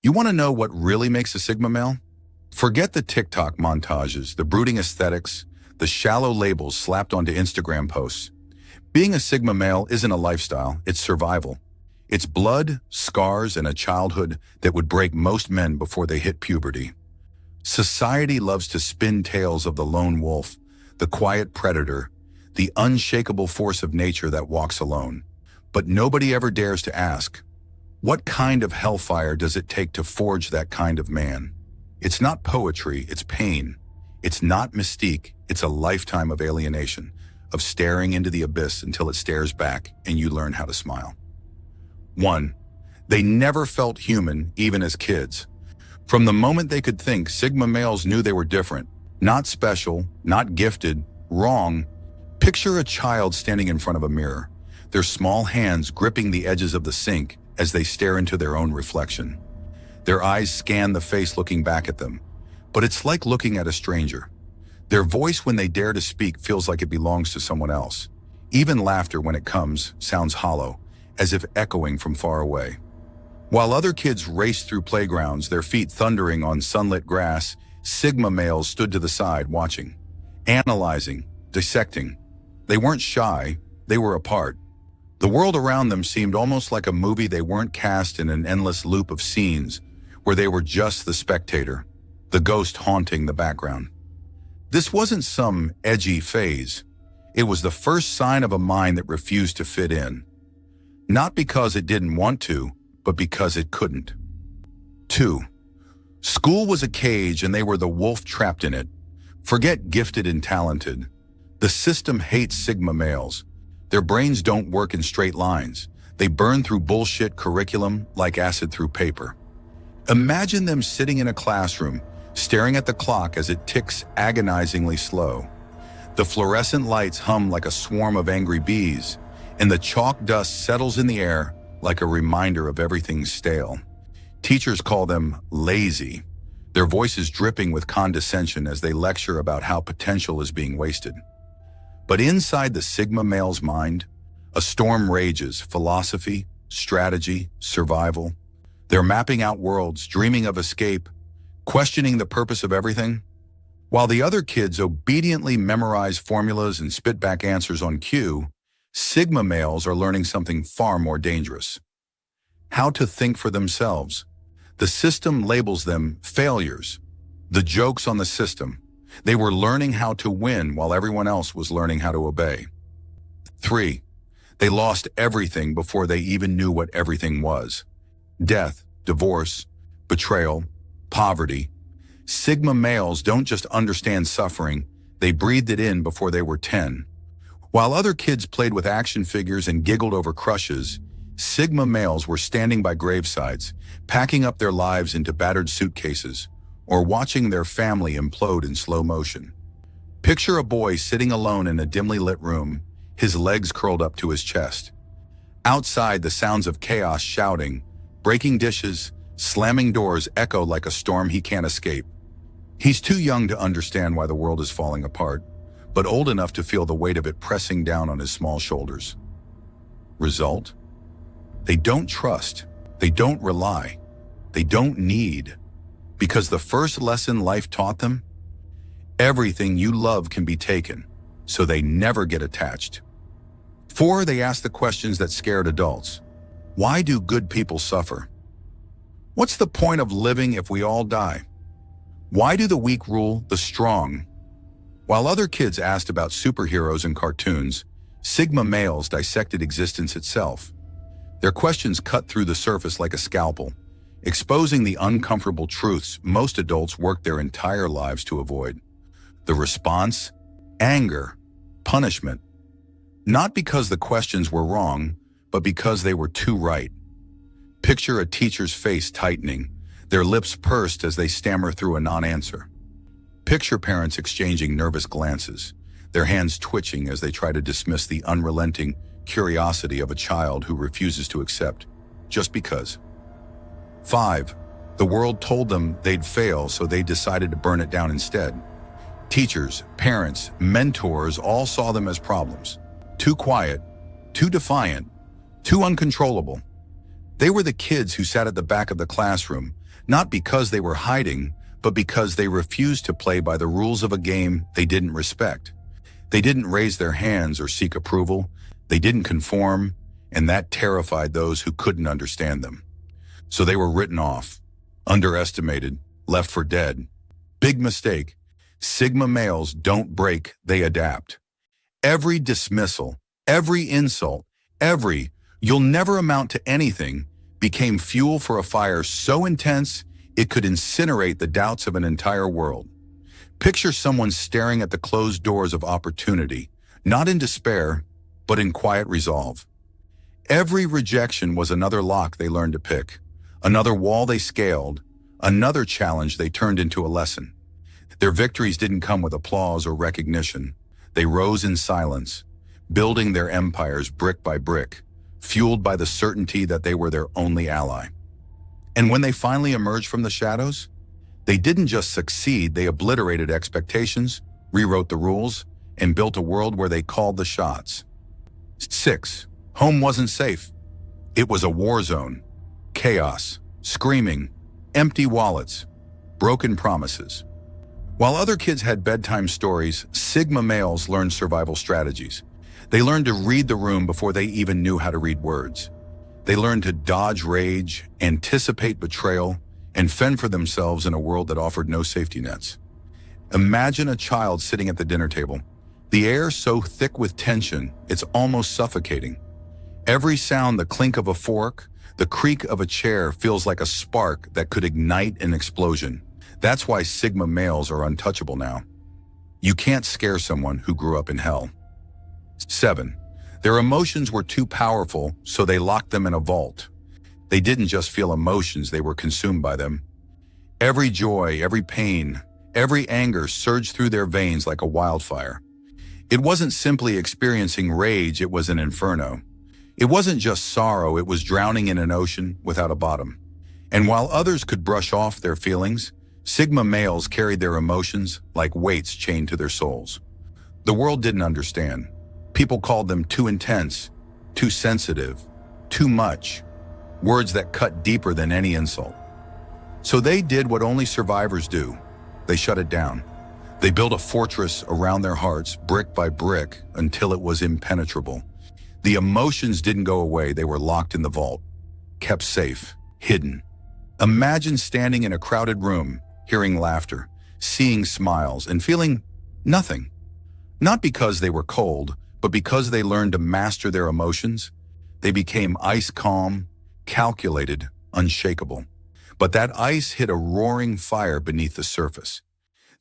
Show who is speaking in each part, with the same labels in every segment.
Speaker 1: You want to know what really makes a Sigma male? Forget the TikTok montages, the brooding aesthetics, the shallow labels slapped onto Instagram posts. Being a Sigma male isn't a lifestyle, it's survival. It's blood, scars, and a childhood that would break most men before they hit puberty. Society loves to spin tales of the lone wolf, the quiet predator, the unshakable force of nature that walks alone. But nobody ever dares to ask, what kind of hellfire does it take to forge that kind of man? It's not poetry, it's pain. It's not mystique, it's a lifetime of alienation, of staring into the abyss until it stares back and you learn how to smile. 1. They never felt human, even as kids. From the moment they could think, Sigma males knew they were different, not special, not gifted, wrong. Picture a child standing in front of a mirror, their small hands gripping the edges of the sink as they stare into their own reflection. Their eyes scan the face looking back at them, but it's like looking at a stranger. Their voice when they dare to speak feels like it belongs to someone else. Even laughter when it comes sounds hollow, as if echoing from far away. While other kids raced through playgrounds, their feet thundering on sunlit grass, Sigma males stood to the side watching, analyzing, dissecting. They weren't shy, they were apart. The world around them seemed almost like a movie. They weren't cast in an endless loop of scenes where they were just the spectator, the ghost haunting the background. This wasn't some edgy phase. It was the first sign of a mind that refused to fit in. Not because it didn't want to, but because it couldn't. 2. School was a cage and they were the wolf trapped in it. Forget gifted and talented. The system hates Sigma males. Their brains don't work in straight lines. They burn through bullshit curriculum like acid through paper. Imagine them sitting in a classroom, staring at the clock as it ticks agonizingly slow. The fluorescent lights hum like a swarm of angry bees, and the chalk dust settles in the air like a reminder of everything stale. Teachers call them lazy, their voices dripping with condescension as they lecture about how potential is being wasted. But inside the Sigma male's mind, a storm rages: philosophy, strategy, survival. They're mapping out worlds, dreaming of escape, questioning the purpose of everything. While the other kids obediently memorize formulas and spit back answers on cue, Sigma males are learning something far more dangerous: how to think for themselves. The system labels them failures. The joke's on the system. They were learning how to win while everyone else was learning how to obey. 3. They lost everything before they even knew what everything was. Death, divorce, betrayal, poverty. Sigma males don't just understand suffering, they breathed it in before they were 10. While other kids played with action figures and giggled over crushes, Sigma males were standing by gravesides, packing up their lives into battered suitcases, or watching their family implode in slow motion. Picture a boy sitting alone in a dimly lit room, his legs curled up to his chest. Outside, the sounds of chaos, shouting, breaking dishes, slamming doors echo like a storm he can't escape. He's too young to understand why the world is falling apart, but old enough to feel the weight of it pressing down on his small shoulders. Result? They don't trust, they don't rely, they don't need. Because the first lesson life taught them: everything you love can be taken, so they never get attached. 4. They ask the questions that scared adults. Why do good people suffer? What's the point of living if we all die? Why do the weak rule the strong? While other kids asked about superheroes and cartoons, Sigma males dissected existence itself. Their questions cut through the surface like a scalpel, exposing the uncomfortable truths most adults work their entire lives to avoid. The response? Anger, punishment. Not because the questions were wrong, but because they were too right. Picture a teacher's face tightening, their lips pursed as they stammer through a non-answer. Picture parents exchanging nervous glances, their hands twitching as they try to dismiss the unrelenting curiosity of a child who refuses to accept, just because. 5. The world told them they'd fail, so they decided to burn it down instead. Teachers, parents, mentors all saw them as problems. Too quiet, too defiant, too uncontrollable. They were the kids who sat at the back of the classroom, not because they were hiding, but because they refused to play by the rules of a game they didn't respect. They didn't raise their hands or seek approval. They didn't conform, and that terrified those who couldn't understand them. So they were written off, underestimated, left for dead. Big mistake. Sigma males don't break, they adapt. Every dismissal, every insult, every "you'll never amount to anything" became fuel for a fire so intense it could incinerate the doubts of an entire world. Picture someone staring at the closed doors of opportunity, not in despair, but in quiet resolve. Every rejection was another lock they learned to pick, another wall they scaled, another challenge they turned into a lesson. Their victories didn't come with applause or recognition. They rose in silence, building their empires brick by brick, fueled by the certainty that they were their only ally. And when they finally emerged from the shadows, they didn't just succeed, they obliterated expectations, rewrote the rules, and built a world where they called the shots. 6. Home wasn't safe. It was a war zone. Chaos, screaming, empty wallets, broken promises. While other kids had bedtime stories, Sigma males learned survival strategies. They learned to read the room before they even knew how to read words. They learned to dodge rage, anticipate betrayal, and fend for themselves in a world that offered no safety nets. Imagine a child sitting at the dinner table, the air so thick with tension, it's almost suffocating. Every sound, the clink of a fork, the creak of a chair feels like a spark that could ignite an explosion. That's why Sigma males are untouchable now. You can't scare someone who grew up in hell. 7. Their emotions were too powerful, so they locked them in a vault. They didn't just feel emotions, they were consumed by them. Every joy, every pain, every anger surged through their veins like a wildfire. It wasn't simply experiencing rage, it was an inferno. It wasn't just sorrow, it was drowning in an ocean without a bottom. And while others could brush off their feelings, Sigma males carried their emotions like weights chained to their souls. The world didn't understand. People called them too intense, too sensitive, too much, words that cut deeper than any insult. So they did what only survivors do. They shut it down. They built a fortress around their hearts, brick by brick, until it was impenetrable. The emotions didn't go away, they were locked in the vault, kept safe, hidden. Imagine standing in a crowded room, hearing laughter, seeing smiles, and feeling nothing. Not because they were cold, but because they learned to master their emotions. They became ice calm, calculated, unshakable. But that ice hit a roaring fire beneath the surface.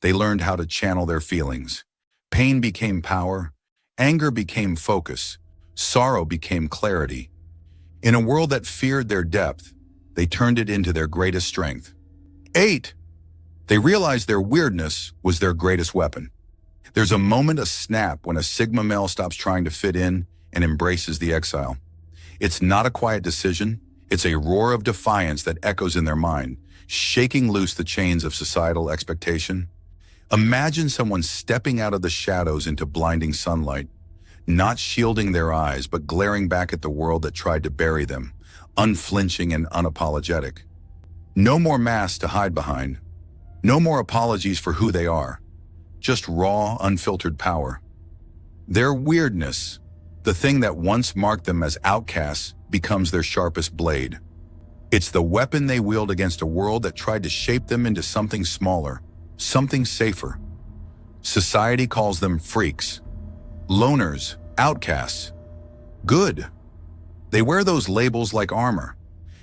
Speaker 1: They learned how to channel their feelings. Pain became power, anger became focus, sorrow became clarity. In a world that feared their depth, they turned it into their greatest strength. 8. They realized their weirdness was their greatest weapon. There's a moment, a snap, when a Sigma male stops trying to fit in and embraces the exile. It's not a quiet decision. It's a roar of defiance that echoes in their mind, shaking loose the chains of societal expectation. Imagine someone stepping out of the shadows into blinding sunlight, not shielding their eyes, but glaring back at the world that tried to bury them, unflinching and unapologetic. No more masks to hide behind. No more apologies for who they are. Just raw, unfiltered power. Their weirdness, the thing that once marked them as outcasts, becomes their sharpest blade. It's the weapon they wield against a world that tried to shape them into something smaller, something safer. Society calls them freaks, loners, outcasts. Good. They wear those labels like armor,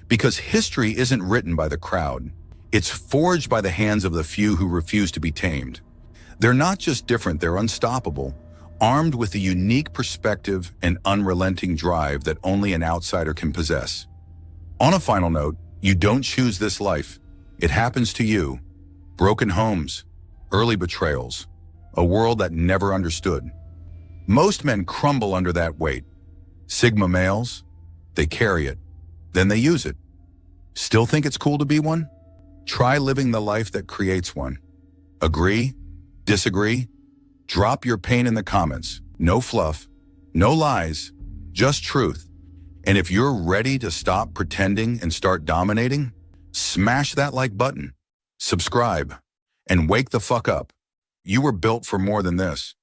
Speaker 1: because history isn't written by the crowd. It's forged by the hands of the few who refuse to be tamed. They're not just different, they're unstoppable, armed with a unique perspective and unrelenting drive that only an outsider can possess. On a final note, you don't choose this life. It happens to you. Broken homes, early betrayals, a world that never understood. Most men crumble under that weight. Sigma males, they carry it, then they use it. Still think it's cool to be one? Try living the life that creates one. Agree? Disagree? Drop your pain in the comments. No fluff, no lies, just truth. And if you're ready to stop pretending and start dominating, smash that like button, subscribe, and wake the fuck up. You were built for more than this.